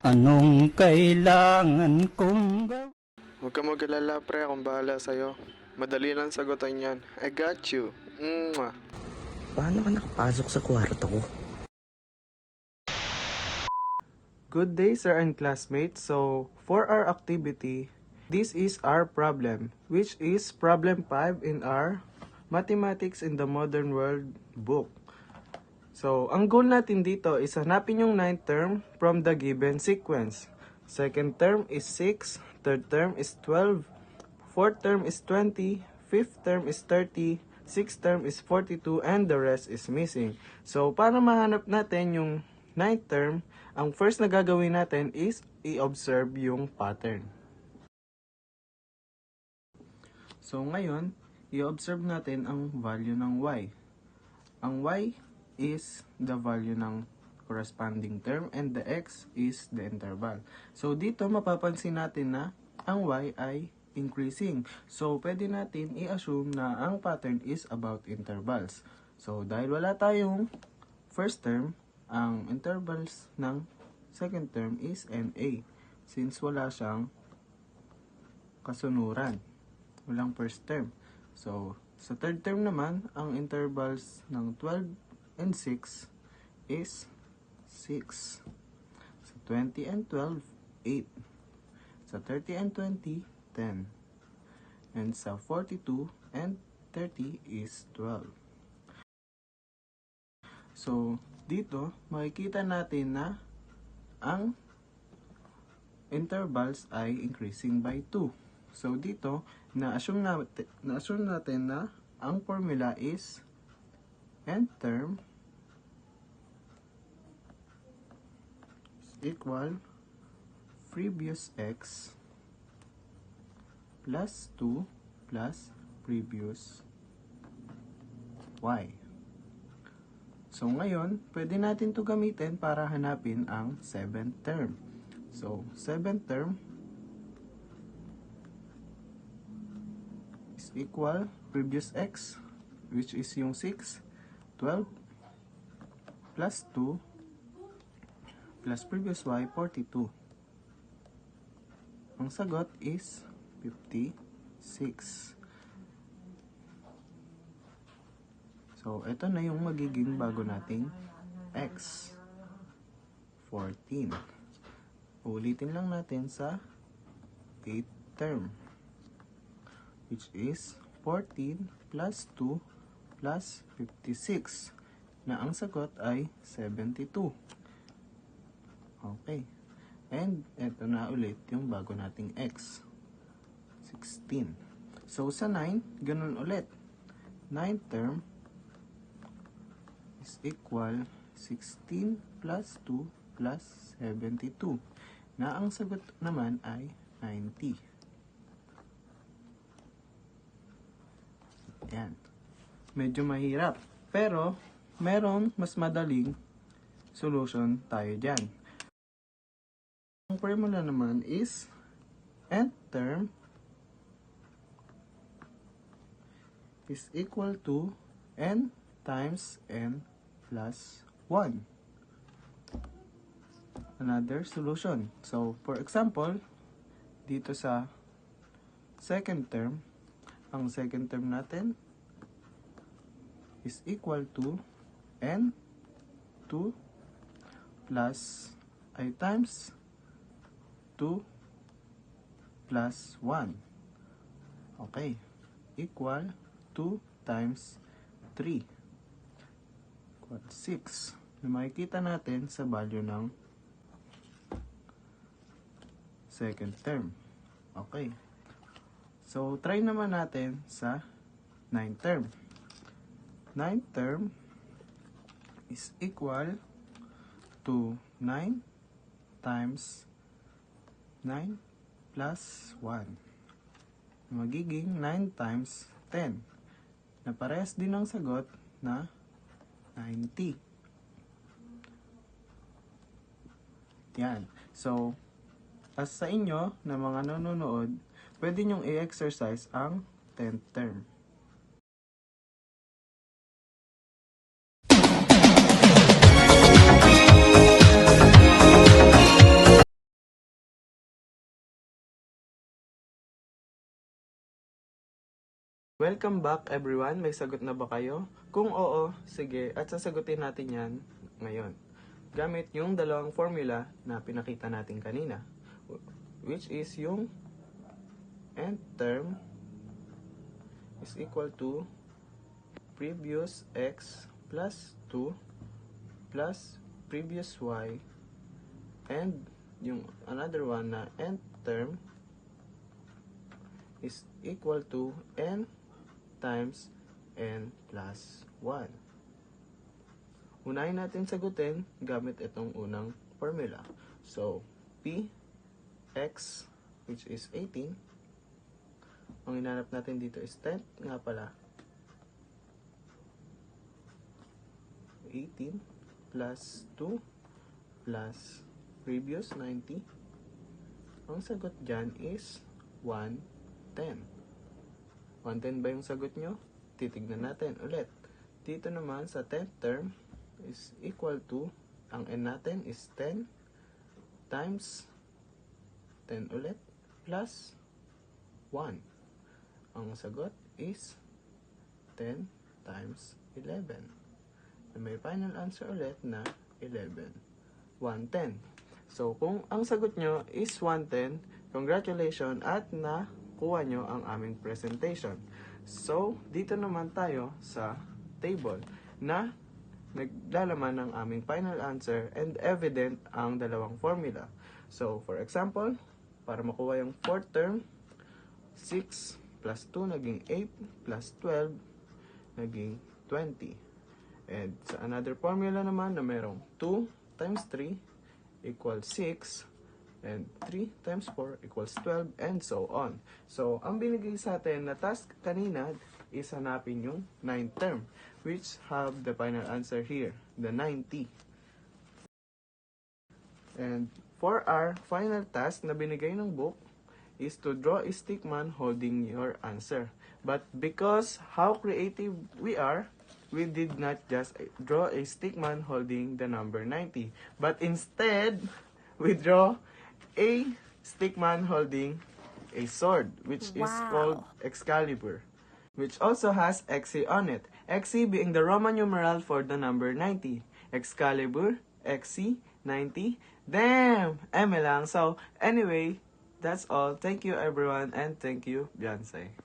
Anong kailangan kong gawin? Huwag ka mag-alala pre, akong bahala sa'yo. Madali lang sagutan yan. I got you. Mwah. Paano ka nakapasok sa kwarto ko? Good day sir and classmates. So, for our activity, this is our problem, which is problem 5 in our Mathematics in the Modern World book. So, ang goal natin dito is hanapin yung 9th term from the given sequence. Second term is 6, third term is 12, fourth term is 20, fifth term is 30, sixth term is 42, and the rest is missing. So, para mahanap natin yung 9th term, ang first na gagawin natin is i-observe yung pattern. So, ngayon, i-observe natin ang value ng y. Ang y is the value ng corresponding term and the x is the interval. So, dito mapapansin natin na ang y ay increasing. So, pwede natin i-assume na ang pattern is about intervals. So, dahil wala tayong first term, ang intervals ng second term is NA. Since wala siyang kasunuran. Walang first term. So, sa third term naman, ang intervals ng 12 and 6 is 6. Sa 20 and 12, 8. Sa 30 and 20, 10. And sa 42 and 30 is 12. So, dito, makikita natin na ang intervals ay increasing by 2. So, dito, na-assume natin na ang formula is nth term is equal previous x plus 2 plus previous y. So, ngayon, pwede natin to gamitin para hanapin ang 7th term. So, 7th term is equal previous x, which is yung 6, 12, plus 2, plus previous y, 42. Ang sagot is 56. So, ito na yung magiging bago nating x. 14. Ulitin lang natin sa 8th term, which is 14 plus 2 plus 56, na ang sagot ay 72. Okay. And ito na ulit yung bago nating x. 16. So, sa 9, ganun ulit. 9th term is equal 16 plus 2 plus 72, na ang sagot naman ay 90. Yan. Medyo mahirap. Pero, merong mas madaling solution tayo dyan. Ang formula naman is nth term is equal to n times n plus 1. Another solution. So, for example, dito sa second term, ang second term natin is equal to n 2 plus I times 2 plus 1. Okay. Equal 2 times 3. Equal 6. Na makikita natin sa value ng second term. Okay. So, try naman natin sa 9th term. 9th term is equal to 9 times 9 plus 1. Magiging 9 times 10. Na parehas din ang sagot na 90. Yan. So, as sa inyo na mga nanonood, pwede nyong i-exercise ang 10th term. Welcome back everyone. May sagot na ba kayo? Kung oo, sige at sasagutin natin yan ngayon. Gamit yung dalawang formula na pinakita natin kanina. Which is yung nth term is equal to previous x plus 2 plus previous y, and yung another one na nth term is equal to n times n plus 1. Unahin natin sagutin gamit itong unang formula. So, p x, which is 18. Ang hinanap natin dito is 10 nga pala. 18 plus 2 plus previous 90. Ang sagot dyan is 110. 110 ba yung sagot nyo? Titignan natin ulit. Dito naman sa 10th term is equal to, ang n natin is 10 times 10 ulit plus 1. Ang sagot is 10 times 11. And may final answer ulit na 11. 110. So, kung ang sagot nyo is 110, congratulations at nakuha nyo ang aming presentation. So, dito naman tayo sa table na naglalaman ng aming final answer and evident ang dalawang formula. So, for example, para makuha yung fourth term, 6 plus 2 naging 8 plus 12 naging 20. And sa another formula naman na merong 2 times 3 equals 6 and 3 times 4 equals 12 and so on. So, ang binigay sa atin na task kanina is hanapin yung 9th term, which have the final answer here, the 90. And for our final task na binigay ng book is to draw a stickman holding your answer. But because how creative we are, we did not just draw a stickman holding the number 90. But instead, we draw a stickman holding a sword, which is called Excalibur, which also has XC on it. XC being the Roman numeral for the number 90. Excalibur, XC, 90. Damn! Eme lang. So, anyway, that's all. Thank you everyone and thank you, Beyonce.